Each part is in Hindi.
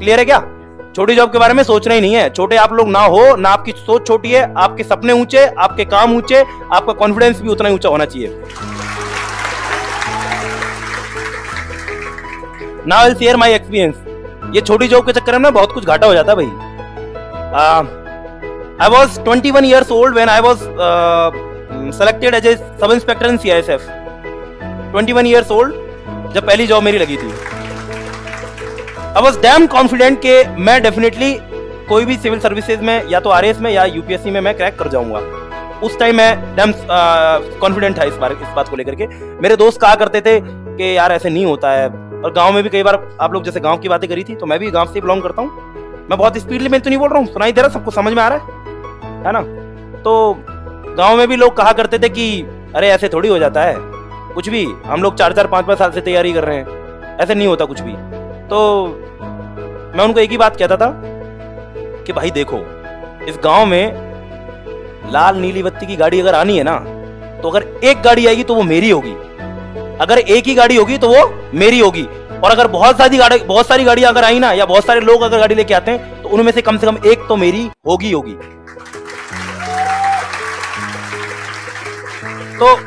क्लियर है क्या? छोटी जॉब के बारे में सोचना ही नहीं है। छोटे आप लोग ना हो, ना आपकी सोच छोटी है, आपके सपने ऊंचे, आपके काम ऊंचे, आपका कॉन्फिडेंस भी उतना ही ऊंचा होना चाहिए। Now I will share my experience. ये छोटी जॉब के चक्कर में बहुत कुछ घाटा हो जाता है भाई। I was 21 years old when I was selected as a sub inspector in CISF. 21 years old जब पहली जॉब मेरी लगी थी। I was damn confident कि मैं डेफिनेटली कोई भी सिविल सर्विसेज में या तो आरएएस में या यूपीएससी में मैं क्रैक कर जाऊंगा। उस टाइम मैं डैम कॉन्फिडेंट था इस बात को लेकर के। मेरे दोस्त कहा करते थे कि यार ऐसे नहीं होता है, और गांव में भी कई बार आप लोग जैसे गांव की बातें करी थी, तो मैं भी गांव से बिलोंग करता हूँ। मैं बहुत स्पीडली में तो नहीं बोल रहा हूँ, सुनाई दे रहा, सबको समझ में आ रहा है ना? तो गांव में भी लोग कहा करते थे कि अरे ऐसे थोड़ी हो जाता है कुछ भी, हम लोग 4-4, 5-5 साल से तैयारी कर रहे हैं, ऐसे नहीं होता कुछ भी। तो मैं उनको एक ही बात कहता था कि भाई देखो, इस गांव में लाल नीली बत्ती की गाड़ी अगर आनी है ना, तो अगर एक गाड़ी आएगी तो वो मेरी होगी, अगर एक ही गाड़ी होगी तो वो मेरी होगी, और अगर बहुत सारी गाड़ियां अगर आई ना, या बहुत सारे लोग अगर गाड़ी लेके आते हैं, तो उनमें से कम एक तो मेरी होगी। तो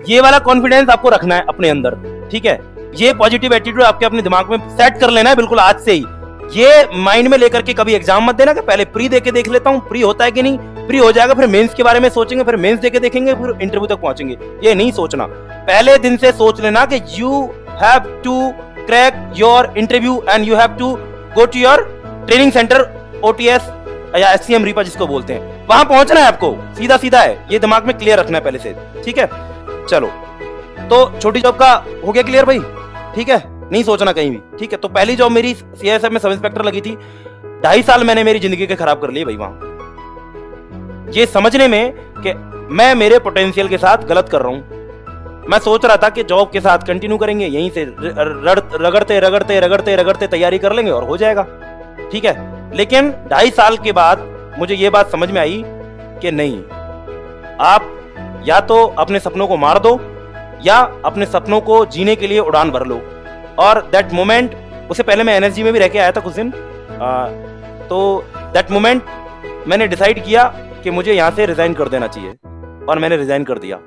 ये वाला कॉन्फिडेंस आपको रखना है अपने अंदर, ठीक है? ये पॉजिटिव एटीट्यूड आपके अपने दिमाग में सेट कर लेना है बिल्कुल आज से ही। ये माइंड में लेकर के कभी एग्जाम मत देना कि पहले प्री देके देख लेता हूं, प्री होता है कि नहीं, प्री हो जाएगा फिर मेंस के बारे में सोचेंगे, फिर मेंस देके देखेंगे, फिर इंटरव्यू तक पहुंचेंगे। ये नहीं सोचना, पहले दिन से सोच लेना कि you have to crack your interview and you have to go to your training centre, OTS या SCM रीपा जिसको बोलते हैं, वहां पहुंचना है आपको। सीधा है, ये दिमाग में क्लियर रखना है पहले से, ठीक है? चलो, तो छोटी जॉब का हो गया क्लियर भाई, ठीक है? नहीं सोचना कहीं भी, ठीक है? तो पहली जॉब मेरी CISF में सब इंस्पेक्टर लगी थी। 2.5 साल मैंने मेरी जिंदगी के खराब कर लिए भाई वहां, ये समझने में कि मैं मेरे पोटेंशियल के साथ गलत कर रहा हूं। मैं सोच रहा था कि जॉब के साथ कंटिन्यू करेंगे, यहीं से रगड़ते तैयारी कर लेंगे और हो जाएगा, ठीक है? लेकिन 2.5 साल के बाद मुझे ये बात समझ में आई कि नहीं, आप या तो अपने सपनों को मार दो या अपने सपनों को जीने के लिए उड़ान भर लो। और दैट मोमेंट, उससे पहले मैं NSG में भी रह के आया था कुछ दिन, तो दैट मोमेंट मैंने डिसाइड किया कि मुझे यहां से रिजाइन कर देना चाहिए, और मैंने रिजाइन कर दिया।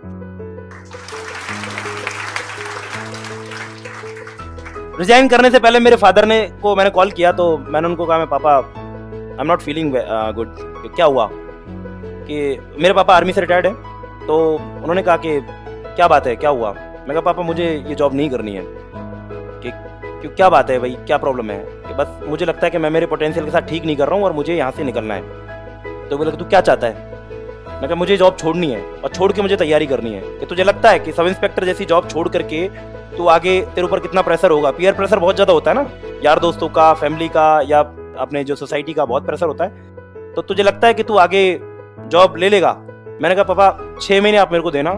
रिजाइन करने से पहले मेरे फादर को मैंने कॉल किया, तो मैंने उनको कहा, मैं पापा I am not feeling good. क्या हुआ? कि मेरे पापा आर्मी से रिटायर्ड है। तो उन्होंने कहा कि क्या बात है, क्या हुआ? मैं कहा पापा मुझे ये जॉब नहीं करनी है। कि क्यों, क्या बात है भाई, क्या प्रॉब्लम है? कि बस मुझे लगता है कि मैं मेरे पोटेंशियल के साथ ठीक नहीं कर रहा हूँ और मुझे यहाँ से निकलना है। तो बोले तू क्या चाहता है? मैं कहा मुझे जॉब छोड़नी है और छोड़ के मुझे तैयारी करनी है। कि तुझे लगता है कि सब इंस्पेक्टर जैसी जॉब छोड़ करके तो आगे तेरे ऊपर कितना प्रेशर होगा? पीयर प्रेशर बहुत ज़्यादा होता है ना, यार दोस्तों का, फैमिली का, या अपने जो सोसाइटी का बहुत प्रेशर होता है। तो तुझे लगता है कि तू आगे जॉब ले लेगा? मैंने कहा पापा 6 महीने आप मेरे को देना,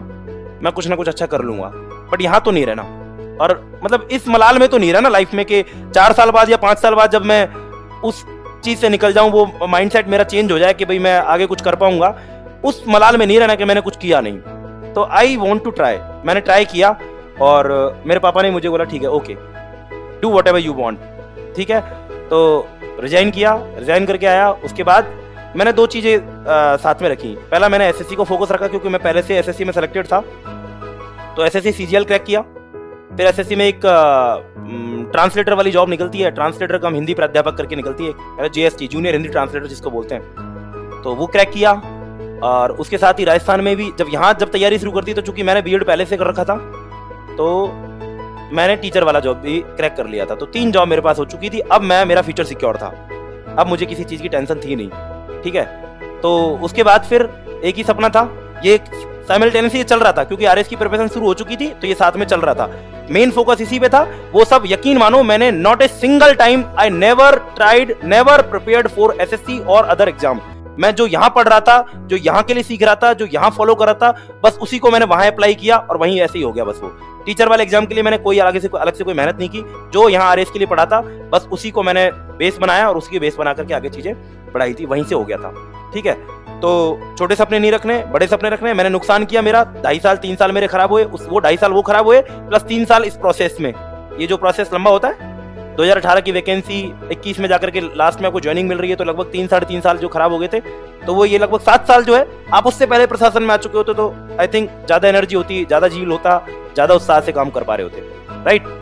मैं कुछ ना कुछ अच्छा कर लूंगा, बट यहाँ तो नहीं रहना। और मतलब इस मलाल में तो नहीं रहना लाइफ में कि 4 साल बाद या 5 साल बाद जब मैं उस चीज़ से निकल जाऊँ, वो माइंडसेट मेरा चेंज हो जाए कि भाई मैं आगे कुछ कर पाऊंगा। उस मलाल में नहीं रहना कि मैंने कुछ किया नहीं। तो आई वॉन्ट टू ट्राई, मैंने ट्राई किया, और मेरे पापा ने मुझे बोला ठीक है, okay do what ever you want, ठीक है? तो रिजाइन किया, रिजाइन करके आया। उसके बाद मैंने 2 चीज़ें साथ में रखी। पहला, मैंने SSC को फोकस रखा क्योंकि मैं पहले से SSC में सेलेक्टेड था, तो SSC CGL क्रैक किया। फिर SSC में एक ट्रांसलेटर वाली जॉब निकलती है, ट्रांसलेटर कम हिंदी प्राध्यापक करके निकलती है, JST जूनियर हिंदी ट्रांसलेटर जिसको बोलते हैं, तो वो क्रैक किया। और उसके साथ ही राजस्थान में भी जब तैयारी शुरू करती, तो चूंकि मैंने B.Ed पहले से कर रखा था, तो मैंने टीचर वाला जॉब भी क्रैक कर लिया था। तो 3 जॉब मेरे पास हो चुकी थी। अब मेरा फ्यूचर सिक्योर था, अब मुझे किसी चीज़ की टेंशन थी नहीं, ठीक है? तो उसके बाद फिर एक ही सपना था, ये साइमल्टेनियसली चल रहा था क्योंकि RS की प्रिपरेशन शुरू हो चुकी थी, तो ये साथ में चल रहा था। मेन फोकस इसी पे था। वो सब यकीन मानो, मैंने not a single time, I never tried, never prepared for SSC और अदर एग्जाम। मैं जो यहाँ पढ़ रहा था, जो यहाँ के लिए सीख रहा था, जो यहाँ फॉलो कर रहा था, बस उसी को मैंने वहां अप्लाई किया और वहीं ऐसे ही हो गया। बस वो टीचर वाले एग्जाम के लिए मैंने कोई अलग से कोई मेहनत नहीं की। जो यहाँ RS के लिए पढ़ा था, बस उसी को मैंने बेस बनाया और उसकी बेस बना करके आगे चीजें पढ़ाई थी, वहीं से हो गया था, ठीक है? तो छोटे सपने नहीं रखने, बड़े सपने रखने। मैंने नुकसान किया, मेरा 2.5 साल 3 साल मेरे खराब हुए, वो 2.5 साल वो खराब हुए, प्लस 3 साल इस प्रोसेस में। ये जो प्रोसेस लंबा होता है, 2018 की वैकेंसी 21 में जाकर के लास्ट में आपको ज्वाइनिंग मिल रही है, तो लगभग 3-3.5 साल जो खराब हो गए थे, तो वो ये लगभग 7 साल जो है आप उससे पहले प्रशासन में आ चुके होते, तो आई थिंक ज्यादा एनर्जी होती, ज्यादा जील होता, ज्यादा उत्साह से काम कर पा रहे होते, राइट।